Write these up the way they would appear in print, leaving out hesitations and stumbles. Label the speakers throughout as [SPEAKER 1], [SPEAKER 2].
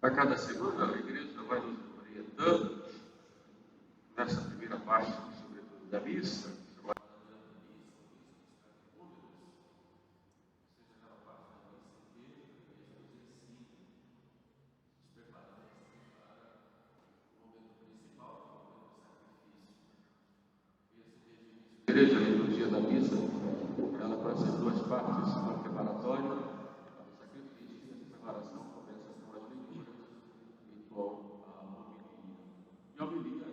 [SPEAKER 1] A cada segunda, a igreja vai nos orientando nessa primeira parte, sobretudo da missa, a igreja, a liturgia da missa, ela pode ser duas partes, uma preparatória, o sacrifício, e a preparação começa com as leituras e com a homilia. E a homilia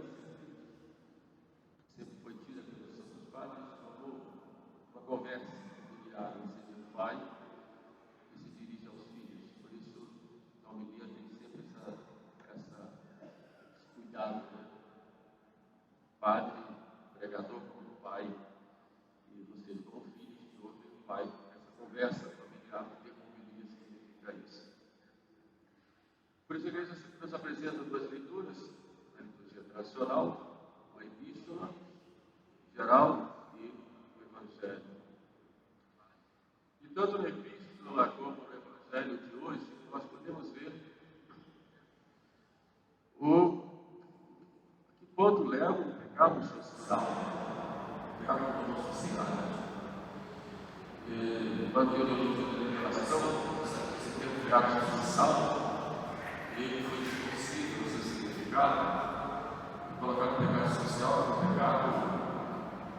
[SPEAKER 1] sempre foi tida pelos santos padres como uma conversa familiar entre o pai que se dirige aos filhos. Por isso, a homilia tem sempre esse cuidado, né? Padre, pregador como pai, e vocês como filhos que ouvem o pai. Essa conversa familiar, porque a homilia significa isso. Por isso, a igreja sempre nos apresenta duas leituras, a liturgia tradicional, a epístola geral e o evangelho. E tanto na epístola como no evangelho de hoje, nós podemos ver que ponto leva o pecado social, o pecado como sociedade. Quando eu li a revelação, você tem o pecado social, ele foi distorcido no seu significado, e colocar o pecado social como pecado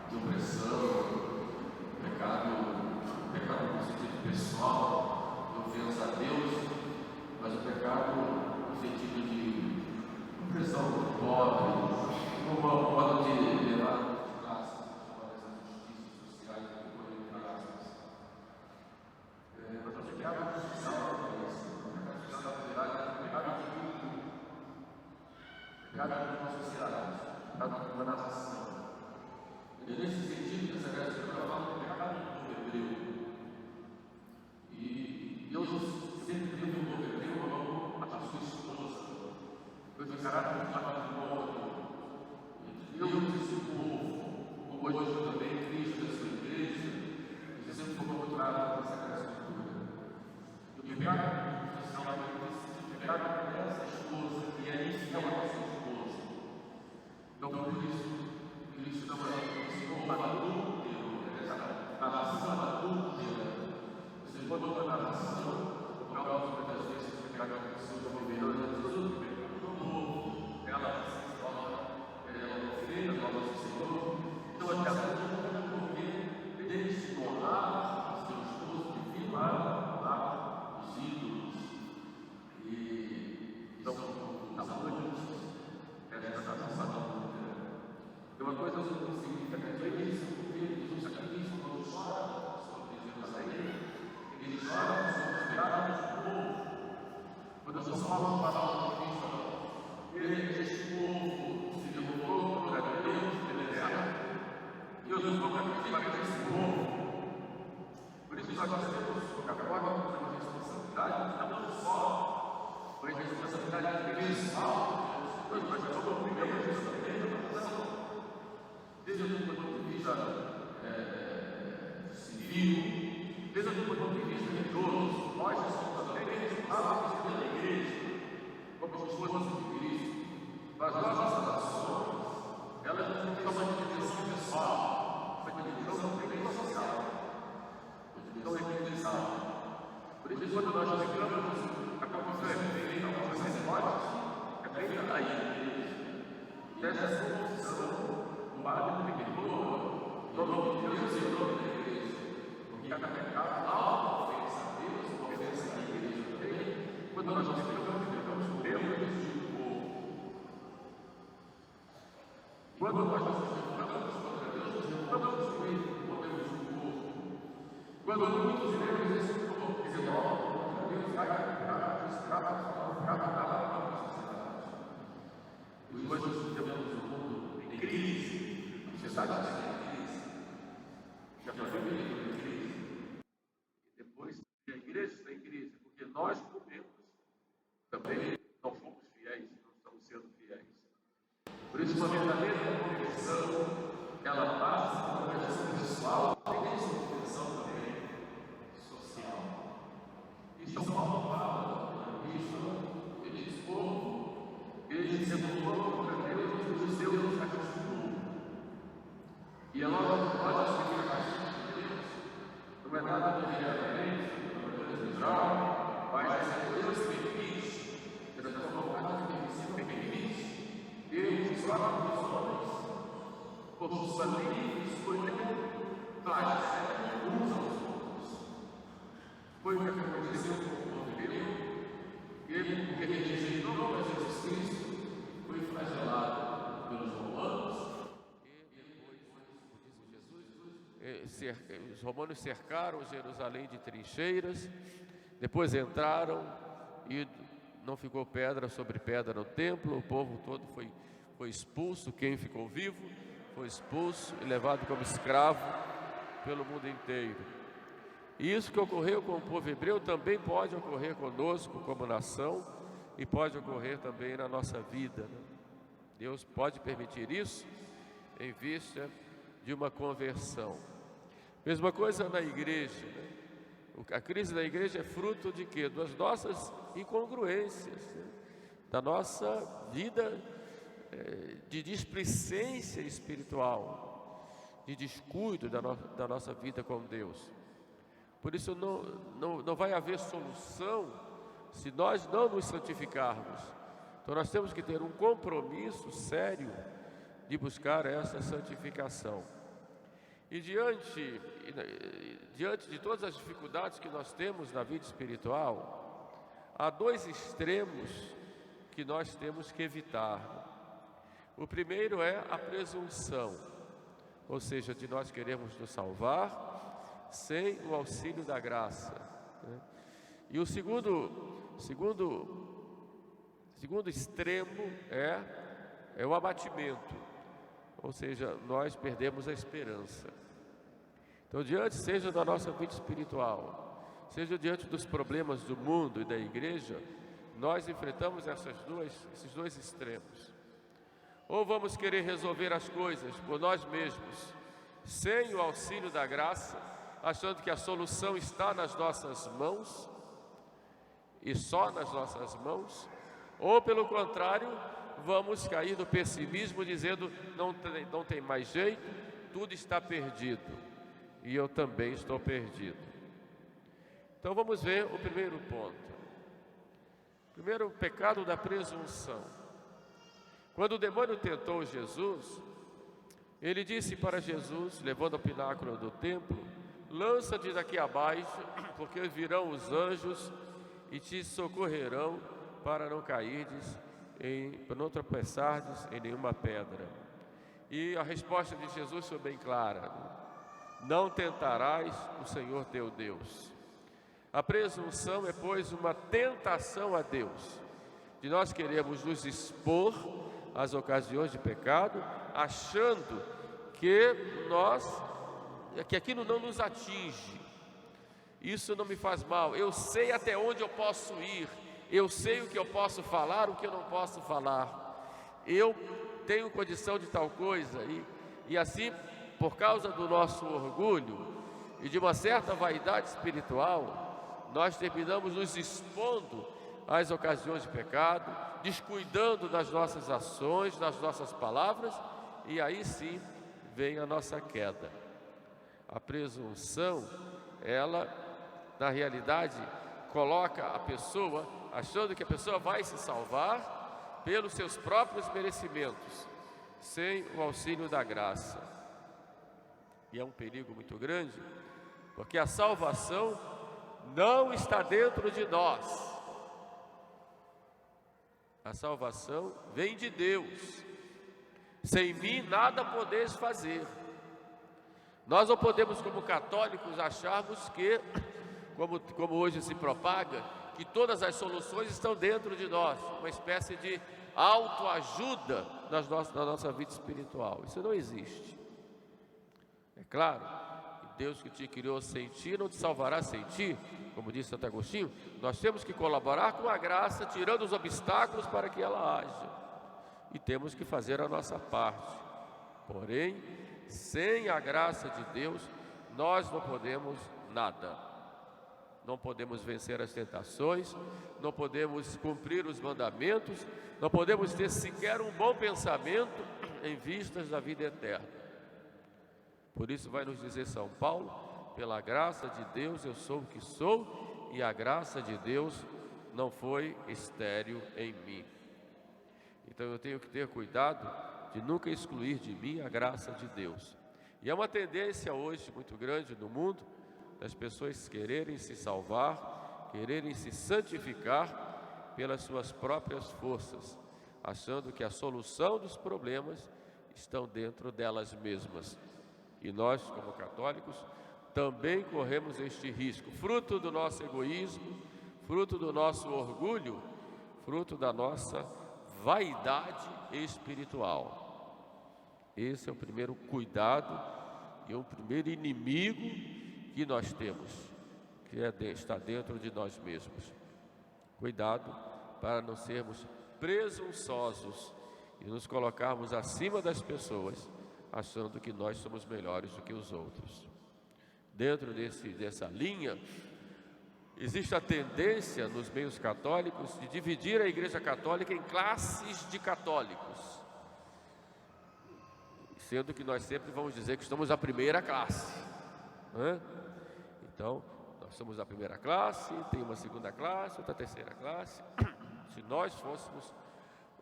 [SPEAKER 1] de opressão, pecado no sentido pessoal, de ofensa a Deus, mas o pecado no sentido de opressão do pobre, como um modo de levar de classe, chamar essas injustiças sociais que foram entre aspas. Mas o pecado social é isso. O pecado social, na verdade, é um pecado de grupo, pecado de uma sociedade, pecado de uma nação. E nesse sentido, essa graça ela fala do pecado do hebreu. E Deus sempre teve um povo hebreu como a sua esposa. Foi o caráter de matrimônio entre Deus e seu povo, como hoje também Cristo e a sua igreja, que sempre foi mostrado nessa graça cultura. E o pecado social é o pecado dessa esposa, e é isso que é a nossa esposa. Então, por isso, Cristo não é o Senhor adúltero, a nação adúltera. Você pode botar a nação por causa muitas vezes do pecado que o Senhor viverão e Jesus pecado novo. Ela se torna, ela ofende a nosso Senhor. Então, até agora, porque desonrar o seu esposo divino, honrar os ídolos. E então, amantes desta nação adúltera. E uma coisa que significa isso, porque Jesus sacrifício quando chora sobre Jerusalém, ele chora sobre os pecados do povo. Quando São Paulo fala do Cristo, este povo se revoltou contra Deus e deserto. Deus nos coloca para esse povo. Por isso nós temos agora uma responsabilidade, não só uma responsabilidade universal, mas nós obrigamos isso também na nação. Seja do ponto de vista civil, seja do ponto de vista religioso, nós somos também responsáveis pela igreja, como esposas de Cristo. Mas nossas ações, elas não têm uma dimensão pessoal, uma dimensão também social, uma dimensão eclesial. Por isso, quando nós chegamos, a confissão é feita aos sacerdotes, é feita à igreja. Dessa confissão, o padre perdoa, no nome de Deus e no nome da igreja. Porque cada pecado há ofensa a Deus, uma ofensa à igreja também. Quando nós ficamos com Deus do povo. Quando nós nos revoltamos contra Deus, nos revoltamos com Ele, com Deus do povo. Quando muitos iremos esse povo que se revoltam contra Deus, vai ficar escravo da sociedade. Os hoje temos um mundo em crise, a sociedade está em crise, já foi em crise. E depois a igreja está em crise, porque nós também não fomos fiéis, não estamos sendo fiéis. Por isso, uma verdadeira conversão, ela passa por uma conversão pessoal, tem uma conversão também social. E São Paulo fala na epístola, ele diz ordenado diretamente pela natureza geral, mas se Deus permite, transformou a nossa permissão em permite, Deus fala dos homens, por sua livre escolha, mas uns aos outros. Foi o que aconteceu com o povo hebreu, que, porque rejeitou a Jesus Cristo, foi flagelado pelos romanos, e depois, diz Jesus, os romanos cercaram Jerusalém de trincheiras, depois entraram e não ficou pedra sobre pedra no templo, o povo todo foi expulso, quem ficou vivo foi expulso e levado como escravo pelo mundo inteiro. E isso que ocorreu com o povo hebreu também pode ocorrer conosco como nação e pode ocorrer também na nossa vida, né? Deus pode permitir isso em vista de uma conversão. Mesma coisa na igreja, né? A crise da igreja é fruto de quê? Das nossas incongruências, né? Da nossa vida de displicência espiritual, de descuido da nossa vida com Deus. Por isso não vai haver solução se nós não nos santificarmos. Então nós temos que ter um compromisso sério de buscar essa santificação. E diante de todas as dificuldades que nós temos na vida espiritual, há dois extremos que nós temos que evitar. O primeiro é a presunção, ou seja, de nós queremos nos salvar sem o auxílio da graça, né? E o segundo extremo é o abatimento, ou seja, nós perdemos a esperança. Então, seja da nossa vida espiritual, seja diante dos problemas do mundo e da igreja, nós enfrentamos esses dois extremos. Ou vamos querer resolver as coisas por nós mesmos, sem o auxílio da graça, achando que a solução está nas nossas mãos, e só nas nossas mãos, ou pelo contrário, vamos cair no pessimismo, dizendo, não tem mais jeito, tudo está perdido, e eu também estou perdido. Então vamos ver o primeiro ponto. Primeiro, o pecado da presunção. Quando o demônio tentou Jesus, ele disse para Jesus, levando ao pináculo do templo, lança-te daqui abaixo, porque virão os anjos e te socorrerão para não cairdes, para não tropeçardes em nenhuma pedra. E a resposta de Jesus foi bem clara: não tentarás o Senhor teu Deus. A presunção é, pois, uma tentação a Deus, de nós queremos nos expor às ocasiões de pecado, achando que aquilo não nos atinge, isso não me faz mal, eu sei até onde eu posso ir, eu sei o que eu posso falar, o que eu não posso falar, eu tenho condição de tal coisa, e assim, por causa do nosso orgulho e de uma certa vaidade espiritual, nós terminamos nos expondo às ocasiões de pecado, descuidando das nossas ações, das nossas palavras, e aí sim vem a nossa queda. A presunção, ela, na realidade, coloca a pessoa, achando que a pessoa vai se salvar pelos seus próprios merecimentos, sem o auxílio da graça. E é um perigo muito grande, porque a salvação não está dentro de nós. A salvação vem de Deus. Sem mim nada podeis fazer. Nós não podemos, como católicos, acharmos que, como hoje se propaga, que todas as soluções estão dentro de nós, uma espécie de autoajuda na nossa vida espiritual. Isso não existe. É claro, Deus que te criou sem ti, não te salvará sem ti, como disse Santo Agostinho. Nós temos que colaborar com a graça, tirando os obstáculos para que ela haja, e temos que fazer a nossa parte. Porém, sem a graça de Deus, nós não podemos nada. Não podemos vencer as tentações, não podemos cumprir os mandamentos, não podemos ter sequer um bom pensamento em vistas da vida eterna. Por isso vai nos dizer São Paulo
[SPEAKER 2] pela graça de Deus eu sou o que sou, e a graça de Deus não foi estéril em mim. Então eu tenho que ter cuidado de nunca excluir de mim a graça de Deus. E é uma tendência hoje muito grande no mundo das pessoas quererem se salvar, quererem se santificar pelas suas próprias forças, achando que a solução dos problemas estão dentro delas mesmas. E nós, como católicos, também corremos este risco, fruto do nosso egoísmo, fruto do nosso orgulho, fruto da nossa vaidade espiritual. Esse é o primeiro cuidado e o primeiro inimigo que nós temos, que está dentro de nós mesmos. Cuidado para não sermos presunçosos e nos colocarmos acima das pessoas, achando que nós somos melhores do que os outros. Dentro dessa linha, existe a tendência nos meios católicos de dividir a Igreja Católica em classes de católicos, sendo que nós sempre vamos dizer que estamos a primeira classe, né? Então, nós somos a primeira classe, tem uma segunda classe, outra terceira classe. Se nós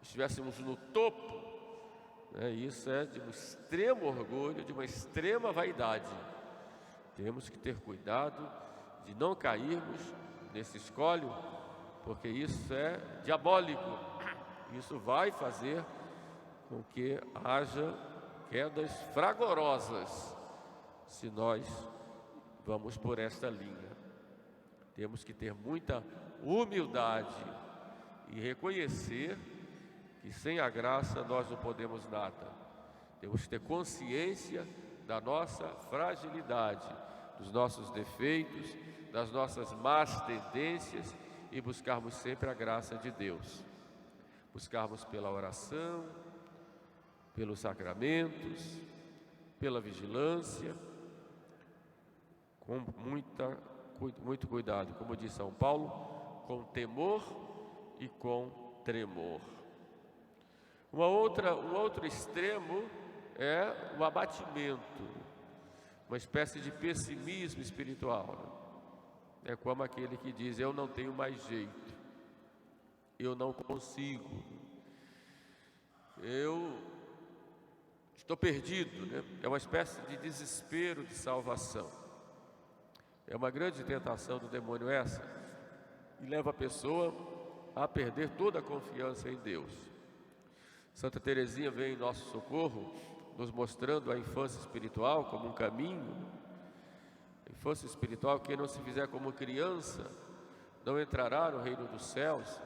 [SPEAKER 2] estivéssemos no topo, né, isso é de um extremo orgulho, de uma extrema vaidade. Temos que ter cuidado de não cairmos nesse escólio, porque isso é diabólico. Isso vai fazer com que haja quedas fragorosas se nós vamos por esta linha. Temos que ter muita humildade e reconhecer que sem a graça nós não podemos nada. Temos que ter consciência da nossa fragilidade, dos nossos defeitos, das nossas más tendências e buscarmos sempre a graça de Deus. Buscarmos pela oração, pelos sacramentos, pela vigilância, com muito cuidado, como diz São Paulo, com temor e com tremor. Um outro extremo é o abatimento, uma espécie de pessimismo espiritual. É como aquele que diz: eu não tenho mais jeito, eu não consigo, eu estou perdido, né? É uma espécie de desespero de salvação. É uma grande tentação do demônio essa, e leva a pessoa a perder toda a confiança em Deus. Santa Teresinha vem em nosso socorro, nos mostrando a infância espiritual como um caminho. A infância espiritual, quem não se fizer como criança, não entrará no reino dos céus.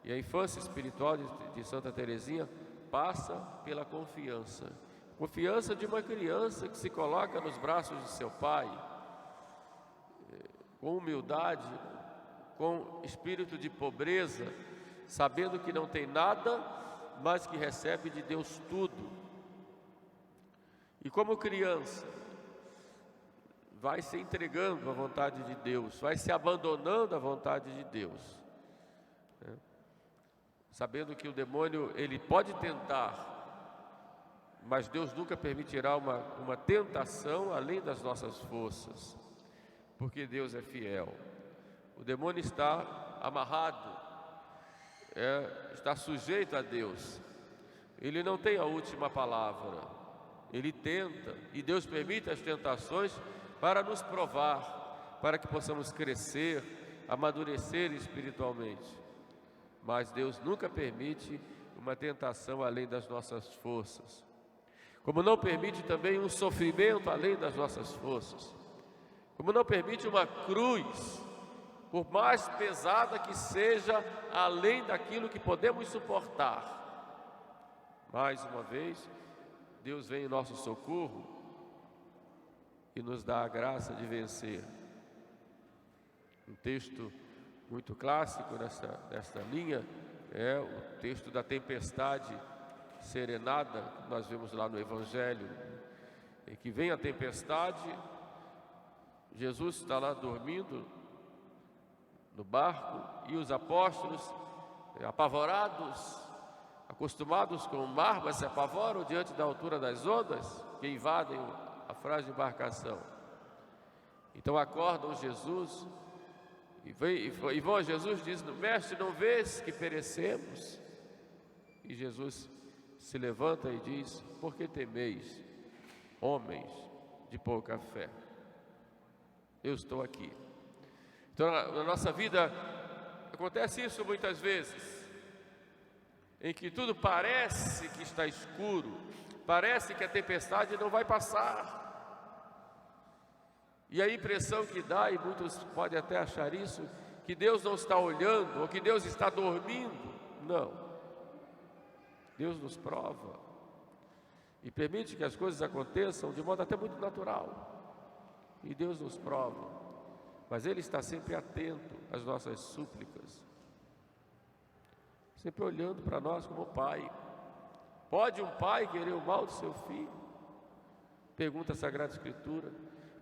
[SPEAKER 2] E a infância espiritual de Santa Teresinha passa pela confiança. Confiança de uma criança que se coloca nos braços de seu pai, com humildade, com espírito de pobreza, sabendo que não tem nada, mas que recebe de Deus tudo. E como criança, vai se entregando à vontade de Deus, vai se abandonando à vontade de Deus, né? Sabendo que o demônio, ele pode tentar, mas Deus nunca permitirá uma tentação além das nossas forças, porque Deus é fiel. O demônio está amarrado, está sujeito a Deus. Ele não tem a última palavra. Ele tenta, e Deus permite as tentações para nos provar, para que possamos crescer, amadurecer espiritualmente. Mas Deus nunca permite uma tentação além das nossas forças. Como não permite também um sofrimento além das nossas forças. Como não permite uma cruz, por mais pesada que seja, além daquilo que podemos suportar. Mais uma vez, Deus vem em nosso socorro e nos dá a graça de vencer. Um texto muito clássico nesta linha é o texto da tempestade serenada, que nós vemos lá no Evangelho, em que vem a tempestade, Jesus está lá dormindo no barco e os apóstolos, apavorados, acostumados com o mar, mas se apavoram diante da altura das ondas que invadem a frágil embarcação. Então acordam Jesus e vão a Jesus e dizem: mestre, não vês que perecemos? E Jesus se levanta e diz: por que temeis, homens de pouca fé? Eu estou aqui. Então na nossa vida acontece isso muitas vezes, em que tudo parece que está escuro, parece que a tempestade não vai passar. E a impressão que dá, e muitos podem até achar isso, que Deus não está olhando, ou que Deus está dormindo. Não. Deus nos prova e permite que as coisas aconteçam de modo até muito natural. E Deus nos prova, mas Ele está sempre atento às nossas súplicas, sempre olhando para nós como Pai. Pode um pai querer o mal do seu filho? Pergunta a Sagrada Escritura.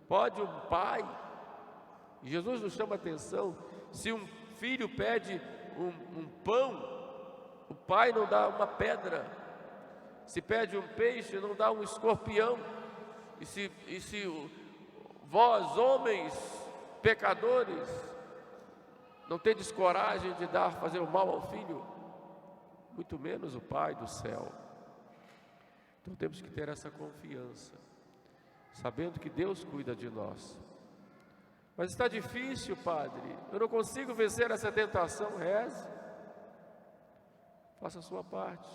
[SPEAKER 2] Pode um pai? E Jesus nos chama a atenção: se um filho pede um pão, o pai não dá uma pedra. Se pede um peixe, não dá um escorpião. E se vós, homens pecadores, não tendes coragem de fazer o mal ao filho, muito menos o Pai do céu. Então temos que ter essa confiança, sabendo que Deus cuida de nós. Mas está difícil, Padre, eu não consigo vencer essa tentação. Reze, faça a sua parte,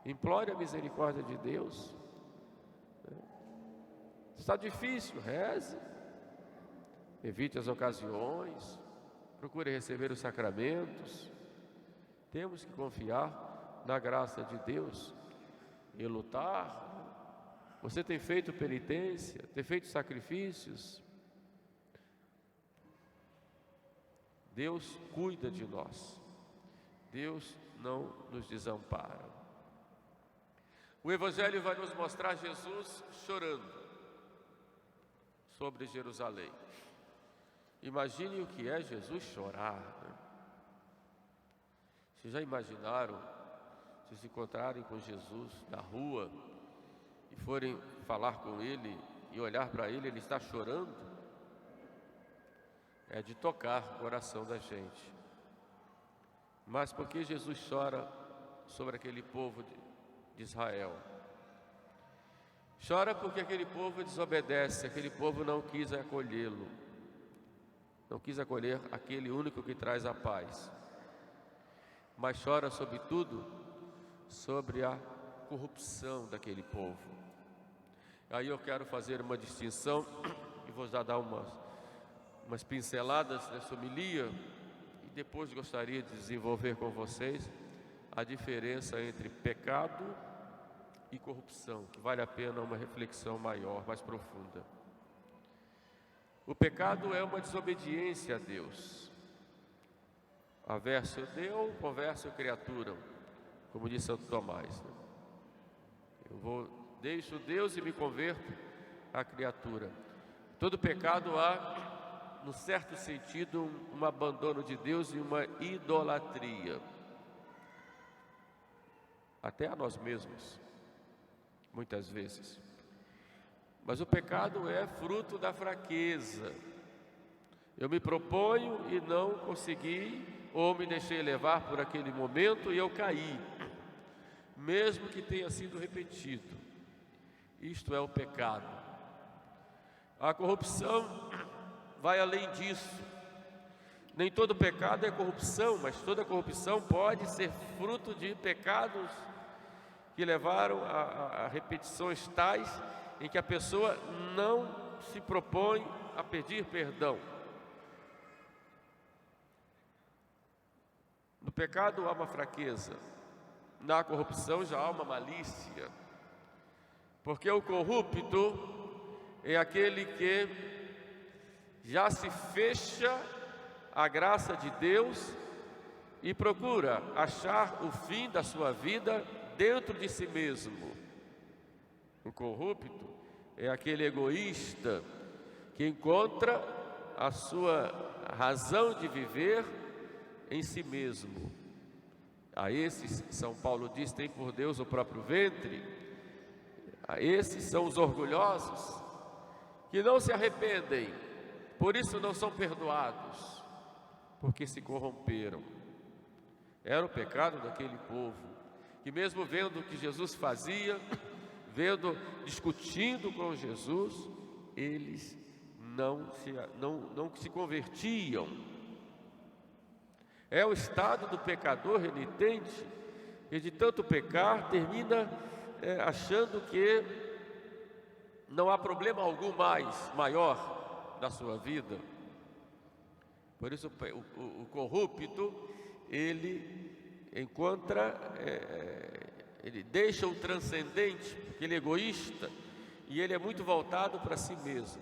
[SPEAKER 2] implore a misericórdia de Deus. Está difícil, reze, evite as ocasiões, procure receber os sacramentos. Temos que confiar na graça de Deus e lutar. Você tem feito penitência, tem feito sacrifícios. Deus cuida de nós, Deus não nos desampara. O Evangelho vai nos mostrar Jesus chorando sobre Jerusalém. Imagine o que é Jesus chorar, né? Vocês já imaginaram se encontrarem com Jesus na rua e forem falar com Ele e olhar para Ele, Ele está chorando? É de tocar o coração da gente. Mas por que Jesus chora sobre aquele povo de Israel? Chora porque aquele povo desobedece, aquele povo não quis acolhê-lo, não quis acolher aquele único que traz a paz. Mas chora sobretudo sobre a corrupção daquele povo. Aí eu quero fazer uma distinção e vou já dar umas pinceladas nessa homilia, e depois gostaria de desenvolver com vocês a diferença entre pecado e corrupção, que vale a pena uma reflexão maior, mais profunda. O pecado é uma desobediência a Deus. Averso Deus, converso criatura, como diz Santo Tomás, né? Deixo Deus e me converto à criatura. Todo pecado há, no certo sentido, um abandono de Deus e uma idolatria, até a nós mesmos, muitas vezes. Mas o pecado é fruto da fraqueza. Eu me proponho e não consegui, ou me deixei levar por aquele momento e eu caí, mesmo que tenha sido repetido. Isto é o pecado. A corrupção vai além disso. Nem todo pecado é corrupção, mas toda corrupção pode ser fruto de pecados que levaram a repetições tais em que a pessoa não se propõe a pedir perdão. No pecado há uma fraqueza, na corrupção já há uma malícia, porque o corrupto é aquele que já se fecha à graça de Deus e procura achar o fim da sua vida dentro de si mesmo. O corrupto é aquele egoísta que encontra a sua razão de viver em si mesmo. A esses, São Paulo diz, tem por Deus o próprio ventre. A esses são os orgulhosos, que não se arrependem Por isso não são perdoados, porque se corromperam. Era o pecado daquele povo, que mesmo vendo o que Jesus fazia, discutindo com Jesus, eles não se convertiam. É o estado do pecador renitente, que de tanto pecar termina achando que não há problema algum maior na sua vida. Por isso o corrupto, ele ele deixa o transcendente, porque ele é egoísta e ele é muito voltado para si mesmo.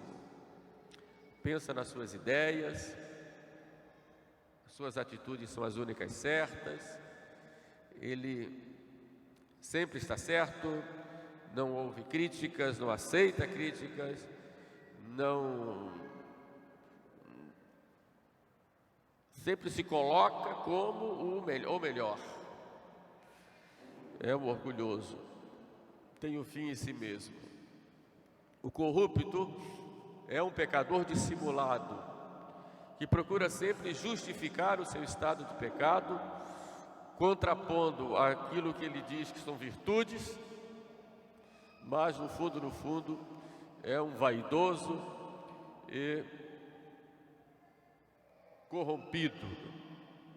[SPEAKER 2] Pensa nas suas ideias, as suas atitudes são as únicas certas, ele sempre está certo, não ouve críticas, não aceita críticas, sempre se coloca como o melhor. É um orgulhoso, tem o fim em si mesmo. O corrupto é um pecador dissimulado, que procura sempre justificar o seu estado de pecado, contrapondo aquilo que ele diz que são virtudes, mas no fundo, é um vaidoso e corrompido,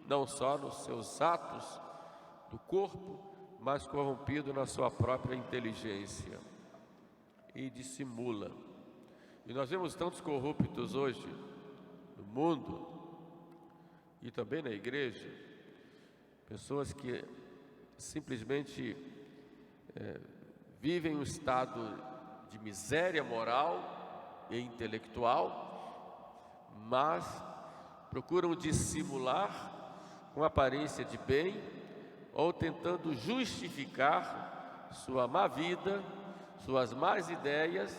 [SPEAKER 2] não só nos seus atos do corpo, mas corrompido na sua própria inteligência e dissimula. E nós vemos tantos corruptos hoje no mundo e também na igreja, pessoas que simplesmente vivem um estado de miséria moral e intelectual, mas procuram dissimular com aparência de bem ou tentando justificar sua má vida, suas más ideias,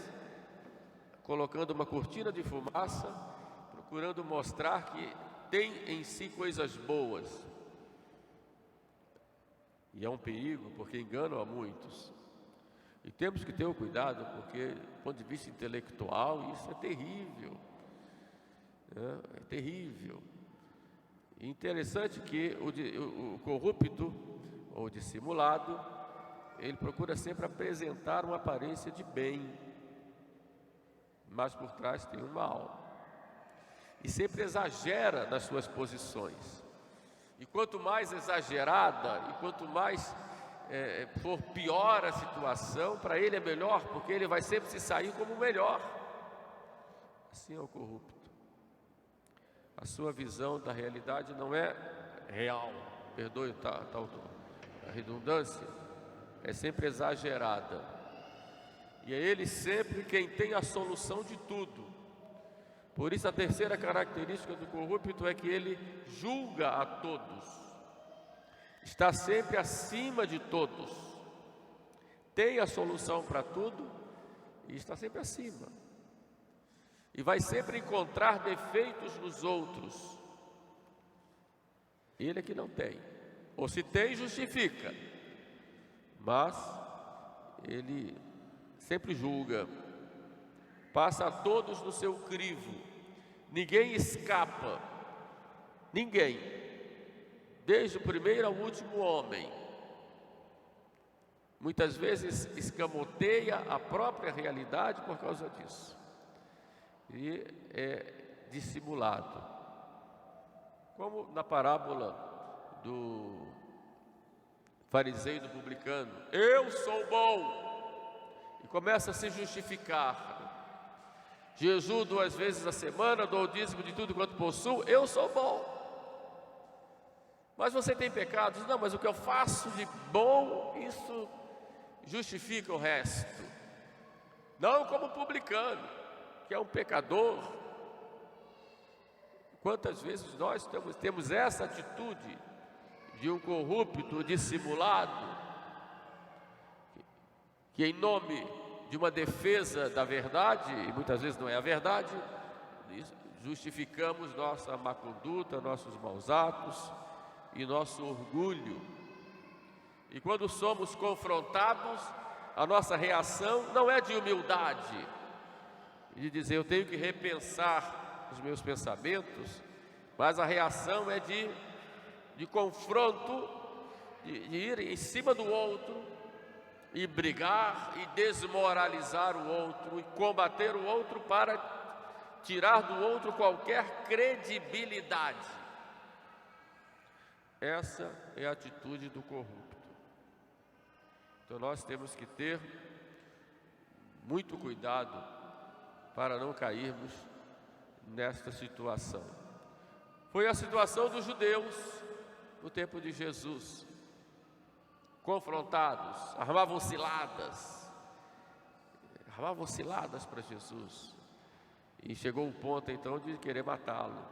[SPEAKER 2] colocando uma cortina de fumaça, procurando mostrar que tem em si coisas boas. E é um perigo, porque enganam a muitos. E temos que ter o cuidado, porque do ponto de vista intelectual isso é terrível. É terrível. E interessante que o corrupto ou dissimulado, ele procura sempre apresentar uma aparência de bem, mas por trás tem um mal. E sempre exagera nas suas posições. E quanto mais exagerada e quanto mais for pior a situação, para ele é melhor, porque ele vai sempre se sair como o melhor. Assim é o corrupto. A sua visão da realidade não é real, perdoe a redundância, é sempre exagerada. E é ele sempre quem tem a solução de tudo. Por isso a terceira característica do corrupto é que ele julga a todos, está sempre acima de todos, tem a solução para tudo e está sempre acima. E vai sempre encontrar defeitos nos outros. Ele é que não tem, ou se tem, justifica, mas ele sempre julga, passa a todos no seu crivo, ninguém escapa, ninguém, desde o primeiro ao último homem. Muitas vezes escamoteia a própria realidade por causa disso, e é dissimulado, como na parábola do fariseu e do publicano. Eu sou bom, e começa a se justificar. Jejuo 2 vezes a semana, dou o dízimo de tudo quanto possuo, eu sou bom. Mas você tem pecados? Não, mas o que eu faço de bom, isso justifica o resto. Não como publicano, que é um pecador. Quantas vezes nós temos essa atitude de um corrupto dissimulado, que em nome de uma defesa da verdade, e muitas vezes não é a verdade, justificamos nossa má conduta, nossos maus atos e nosso orgulho. E quando somos confrontados, a nossa reação não é de humildade, de dizer eu tenho que repensar os meus pensamentos, mas a reação é de confronto, de ir em cima do outro e brigar e desmoralizar o outro e combater o outro para tirar do outro qualquer credibilidade. Essa é a atitude do corrupto. Então nós temos que ter muito cuidado para não cairmos nesta situação. Foi a situação dos judeus no tempo de Jesus, confrontados, armavam ciladas para Jesus, e chegou o ponto então de querer matá-lo,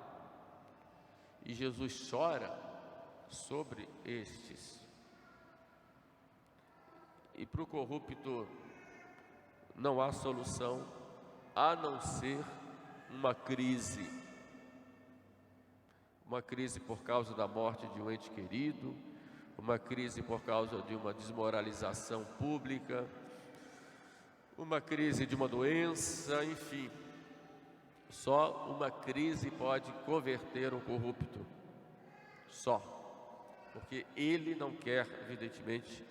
[SPEAKER 2] e Jesus chora sobre estes. E para o corrupto não há solução a não ser uma crise por causa da morte de um ente querido, uma crise por causa de uma desmoralização pública, uma crise de uma doença, enfim. Só uma crise pode converter um corrupto, só, porque ele não quer, evidentemente,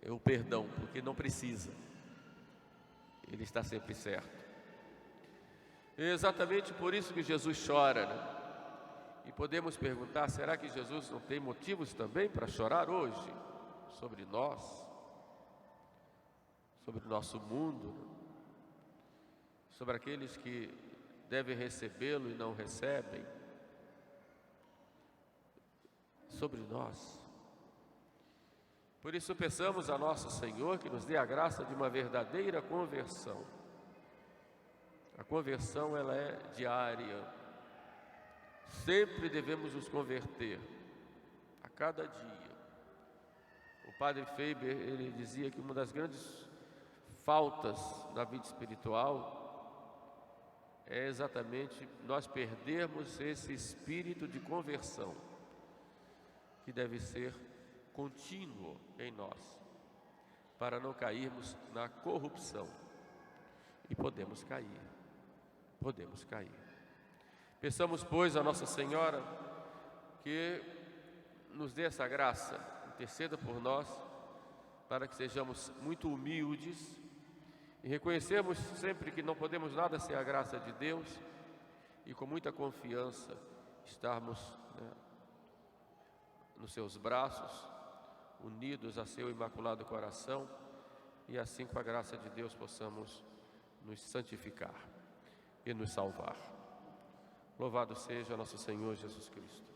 [SPEAKER 2] o perdão, porque não precisa, ele está sempre certo. É exatamente por isso que Jesus chora, né? E podemos perguntar, será que Jesus não tem motivos também para chorar hoje? Sobre nós, sobre o nosso mundo, sobre aqueles que devem recebê-lo e não recebem, sobre nós. Por isso peçamos a nosso Senhor que nos dê a graça de uma verdadeira conversão. A conversão, ela é diária. Sempre devemos nos converter, a cada dia. O padre Faber, ele dizia que uma das grandes faltas na vida espiritual é exatamente nós perdermos esse espírito de conversão, que deve ser contínuo em nós, para não cairmos na corrupção. E podemos cair. Peçamos, pois, a Nossa Senhora que nos dê essa graça, interceda por nós, para que sejamos muito humildes e reconhecemos sempre que não podemos nada sem a graça de Deus, e com muita confiança estarmos, nos seus braços, unidos a seu imaculado coração, e assim, com a graça de Deus, possamos nos santificar e nos salvar. Louvado seja nosso Senhor Jesus Cristo.